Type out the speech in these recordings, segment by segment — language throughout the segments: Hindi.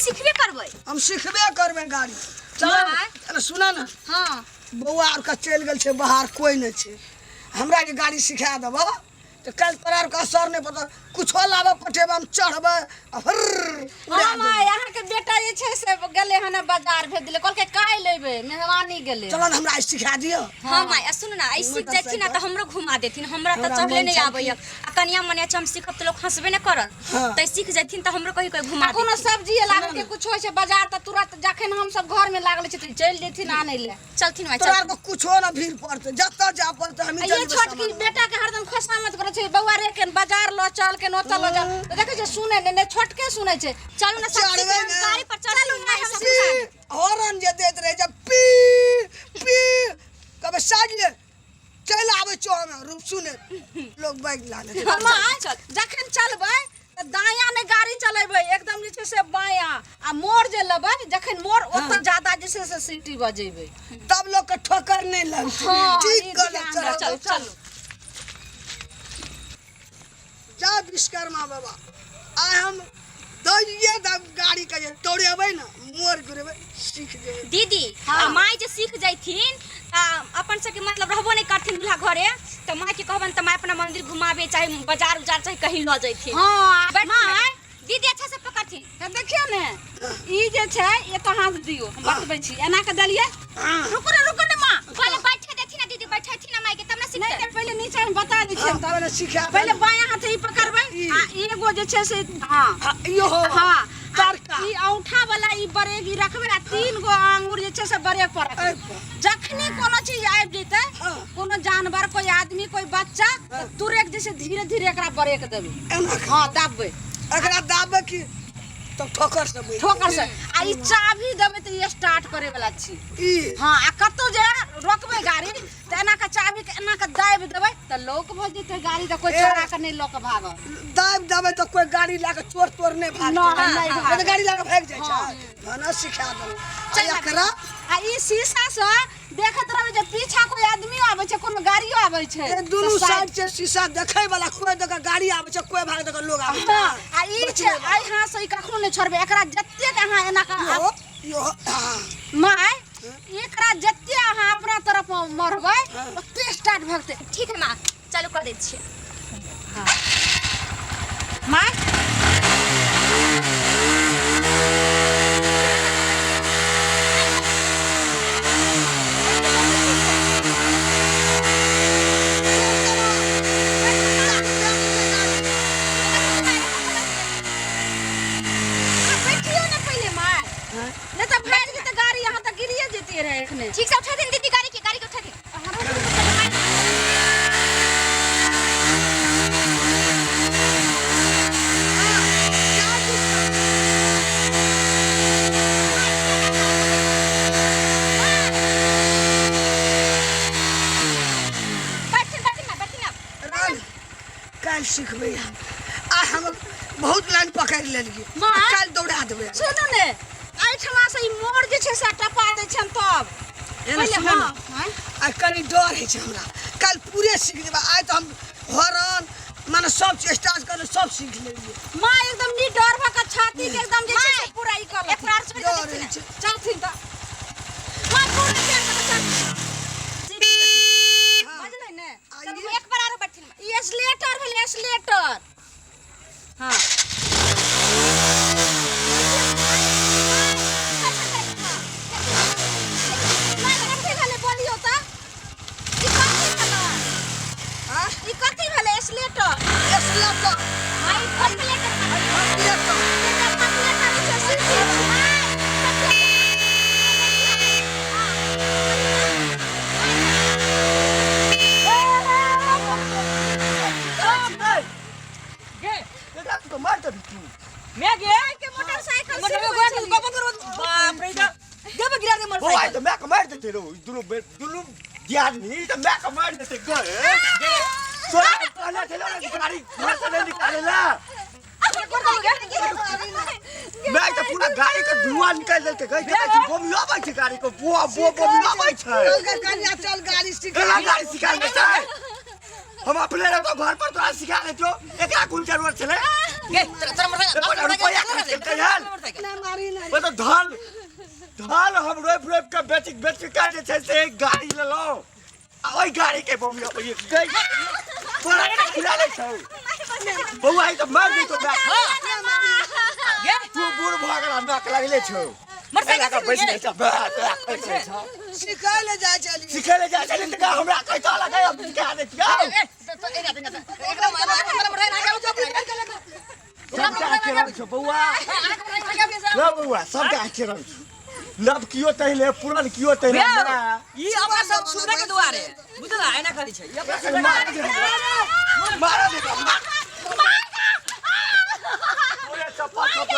सीखबे करबै हम सीखबे करबे गाड़ी चल सुना ना हां बउआ और का चल गेल छे बाहर कोई नहीं छे हमरा के गाड़ी सिखा देबो तो कल तोरा का असर नहीं पता कुछ लाबे पठेबे हम चढ़बे हां यहाँ के बेटा जे छे से गेले हन बाजार भेज दिले कहल के काय लेबे मेहमानी गेले चल हमरा सिखा दियो हां माय सुन ना आई सीख जाथि ना तो हमरो घुमा देथिन हमरा त चढ़ले नहीं आबैया आ कनिया मने हम सीखब त लोग हंसबे न करन त सीख जाथिन त हमरो कहि घुमा कोनो सब्जी लागे के कुछ होय छे बाजार त तुरंत जखन हम सब घर में लागले छथिन चल जेथिन आनै ले चलथिन माय तोरा को कुछो ना भीड़ पड़ते जत्ता जा पड़ते हम ये छोटकी बेटा के हरदम खसामत करे छे बउआ रे के बाजार लो चल के नो चल जा देखे छे सुने ने छोटके सुने छे चलू ना सब गाड़ी पर चलू माय हम सिखा हॉर्न जे देत रहे जब पी पी कबे साइड ले चल आवे चो में रूप सुने लोग बाइक लाने चल जखन चलबै त दाया ने गाड़ी चलेबै एकदम जे छे से बाया आ मोड़ जे लेबै जखन मोड़ ओत ज्यादा जे छे से सीटी बजेबै तब लोग के ठोकर नहीं लगती ठीक गलत चल चल जा विश्वकर्मा बाबा आय हम दइए गाड़ी का जे तोड़ेबै ना मोर गिरबै सीख जेबै दीदी माय जे सीख जाइथिन अपन से के मतलब रहबो नहीं करथिन दूल्हा घरे त माय के कहबन त माय अपना मंदिर घुमावे चाहे बाजार उजार चाहे कहीं न जाइथिन हां माय दीदी अच्छा से पकड़थिन त देखियो ने ई जे छै ये तो हाथ दियो हम बतबै छी एना के दलिए रुको ने मां पहले बैठे देथिन ना दीदी बैठेथिन ना माय के तब ना सीख नहीं पहले नीचे में बता दी छै तब ने सिखा पहले बायां हाथ ही पकड़बै आ एगो जे छै से हां यो हां तरका ई औंठा वाला ई ब्रेक ई रखबै आ तीन गो आंगुर जे छै से ब्रेक पर रखबै जखनी कोनो चीज आबि जेतै कोनो जानवर कोई आदमी कोई बच्चा तुरंत जैसे धीरे धीरे एकरा ब्रेक देबै हां दाबबै एकरा दाबे की तो ठोकर से आ ई चाबी देबै त ई स्टार्ट करे वाला छी ई हां आ कतो जे रोकबै गाड़ी त एना के चाबी के एना के दाबि देबै त लोक भ जेतै गाड़ी त कोई चोरा के नहीं लोक भागल दाब देबै तो कोई गाड़ी लाके चोर नहीं भागते गाड़ी लाके भाग जाय छै खाना सिखा दो चल एकरा आ ई शीशा से देखत रहबै जे पीछा कोई आदमी आबै छै कोनो गाड़ियो आबै छै ए दुनु साइड से शीशा देखै वाला कोई जगह गाड़ी आबै छै कोई भाग जगह लोग आबै छै आ ई छै आई हां से कखनो नहीं छोड़बै एकरा जत्ते के अहाँ एना का यो माय एकरा जत्ते अहाँ अपना तरफ मरबै ओते स्टार्ट भगते ठीक है मां चालू कर दै छियै माय ठीक से उठा दे दीदी गाड़ी के उठा दे कल सीखबै आ हम बहुत लाइन पकड़ लेलिए कल दौड़ा देबै सुनो ने आइठमा से ई मोड़ जे छै से टपा दै छन तब पहले आ कनी डर है छै हमरा कल पूरे सीख जेबा आइ तो हम हॉर्न माने सब चीज स्टार्ट कर सब सीख लेलिए मां एकदम नी डर भक छाती के एकदम जे छै से पूरा ई कर एक बार छोड़ डर है छै चलथिन त मां पूरा के चल बजलै ने चल एक बार आरो बैठिन ई स्लेटर भेलै स्लेटर हां मैं गया के मोटरसाइकिल से बाबा करो बाप रे जब गिरा दे मोटरसाइकिल ओए तो मैं कमार देते रो दुनु दियाद नहीं तो मैं कमार देते गए सोना कहना चलो ना गाड़ी घर से नहीं निकालेला मैं तो पूरा गाड़ी का धुआं निकाल देते गए देखो बम आबै छै गाड़ी को बो बम आबै छै चल गाड़ी सीख गाड़ी सिखा दे हम अपने तो घर पर तो सिखा दे तो एकरा कुल जरूरत छले गे तेरा रुपया खर्च यार ना मारी ना वो तो धान धान हम रोप के बेच का जे छै से एक गाड़ी ले लो ओई गाड़ी के बम ये गई पूरा खिला ले छौ बउआ आई तो मार दी तो गे तू बूढ़ भागला नाक लगले छौ मोटरसाइकिल का बैठ नहीं छ सिखाए ले जाए चली सिखे ले जा चली त हमरा कहि तो लगे अब सिखा दे जाओ एकदम मोटर ना जाओ सब का के रह छौ बउआ लो बउआ सब का के रह लब कियो तहिले पुरन कियो तहिले ई अपना सब सुधरे के दुआरे बुझला एना करी छै ई अपना मार दे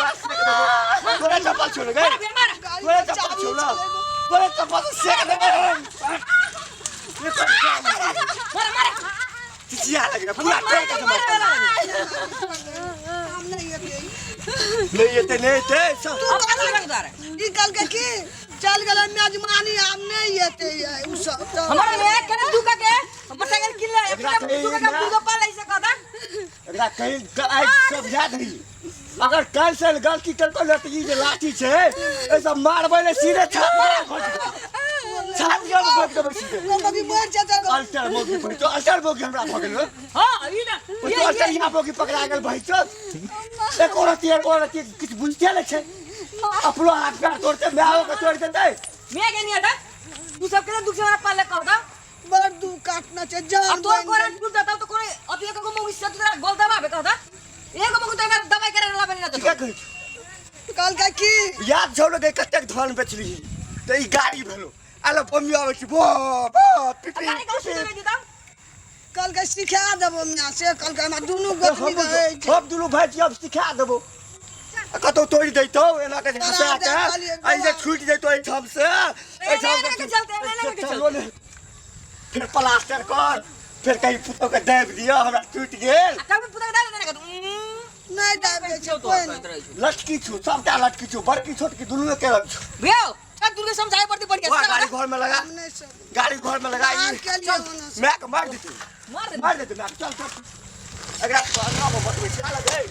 तोरे चप्पल छोड़ गए तोरे चप्पल छोड़ तोरे चप्पल सेक दे ये तो मार चिया लगे पूरा टेक हम नहीं ले नहीं थे सब अपना सुधरे के दुआरे ई कल के की चल गेल मेजमानी हम नहीं येते उ सब हमारा ले केना दुका के मोटरसाइकिल किन ले दुका का दूध पा ले से कदा एकरा कहीं आई सब याद रही अगर कल से गलती करतो ले त ई जे लाठी छे ऐसा मारबै ले सीधे छाप छाप के भग के सीधे कभी मर जाता अल्टर मोगी पर तो अल्टर मोगी हमरा भगल हां ई ना तो अल्टर यहाँ मोगी पकड़ा गेल भाई तो एक औरत कुछ बुझते ले छे अपनो हाथ पैर तोड़ते मैं के तोड़ देते मैं के नहीं आता तू सब के दुख से हमारा पाले कहदा बड़ दू काटना छै जान अब तोर कोरन टूट जाता तो कोई अभी एक को मुंह से तेरा गोल दबावे कहदा एक मुंह तो दवाई करे ला बनी ना तो क्या कहि कल के की याद छौ लगे कतेक धन बेचली त ई गाड़ी भेलो आलो पम्मी आवे छी बो पिपी गाड़ी कौन से दे देता कल के सिखा देबो मियां से कल के हम दुनू गोतनी रहे सब दुनू भाई जी अब सिखा देबो कतो तोड़ देतो एना के हंसा के आई जे छूट जेतो ए ठम से ए ठम के चलते के चलो ने फिर प्लास्टर कर फिर कहीं पुतो के देब दियो हमरा टूट गेल कभी पुता डाल देने का नहीं दाबे छै कोई नहीं लटकी छु सबटा लटकी छु बड़की छोटकी दुनू के रख भैया छत दूर के समझाए पड़ती पड़ वो गया गाड़ी घर में लगा हमने सब गाड़ी घर में लगाई के लिए होना से मैं मार देती मार दे मार देती मैं चल चल अगर तो ना वो बटवे चला गए